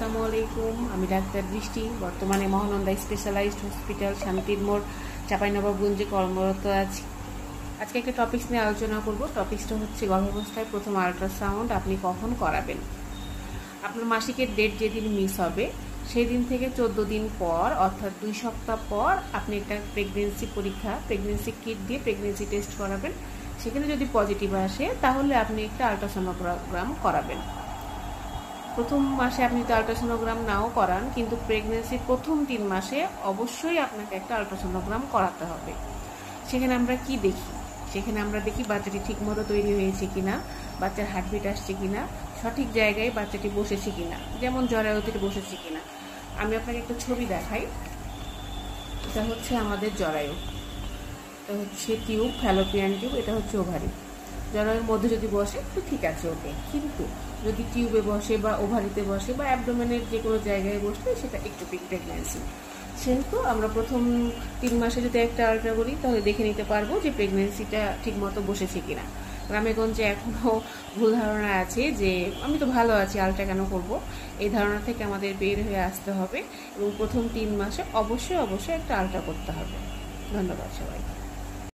আসসালামু আলাইকুম। আমি ডাক্তার বৃষ্টি, বর্তমানে মহানন্দা স্পেশালাইজড হসপিটাল শান্তির মোড় চাঁপাইনবাবগঞ্জে কর্মরত আছি। আজকে একটা টপিকস নিয়ে আলোচনা করব। টপিকসটা হচ্ছে গর্ভাবস্থায় প্রথম আল্ট্রাসাউন্ড আপনি কখন করাবেন। আপনার মাসিকের ডেট যেদিন মিস হবে সেই দিন থেকে 14 দিন পর অর্থাৎ 2 সপ্তাহ পর আপনি একটা প্রেগনেন্সি কিট দিয়ে প্রেগনেন্সি টেস্ট করাবেন। সেখানে যদি পজিটিভ আসে তাহলে আপনি একটা আল্ট্রাসোনোগ্রাম করাবেন। প্রথম মাসে আপনি তো আল্ট্রাসোনোগ্রাম নাও করান, কিন্তু প্রেগনেন্সির প্রথম 3 মাসে অবশ্যই আপনাকে একটা আল্ট্রাসোনোগ্রাম করাতে হবে। সেখানে আমরা কি দেখি? সেখানে আমরা দেখি বাচ্চাটি ঠিকমতো তৈরি হয়েছে কিনা, বাচ্চার হার্টবিট আসছে কিনা, সঠিক জায়গায় বাচ্চাটি বসেছে কিনা, যেমন জরায়ুতে বসেছে কিনা। আমি আপনাকে একটা ছবি দেখাই। এটা হচ্ছে আমাদের জরায়ু, এটা হচ্ছে টিউব, ফ্যালোপিয়ান টিউব, এটা হচ্ছে ওভারি। জরায়ুর মধ্যে যদি বসে তো ঠিক আছে, ওকে। কিন্তু যদি টিউবে বসে বা ওভারিতে বসে বা অ্যাবডোমেনের যে কোনো জায়গায় বসলে সেটা একটুপিক প্রেগনেন্সি। সেহেতু আমরা প্রথম 3 মাসে যদি একটা আল্ট্রা করি তাহলে দেখে নিতে পারবো যে প্রেগনেন্সিটা ঠিক মতো বসেছে কিনা। গ্রামেগঞ্জে এখনও ভুল ধারণা আছে যে আমি তো ভালো আছি, আল্ট্রা কেন করব। এই ধারণা থেকে আমাদের বের হয়ে আসতে হবে এবং প্রথম 3 মাসে অবশ্যই একটা আল্ট্রা করতে হবে। ধন্যবাদ সবাই।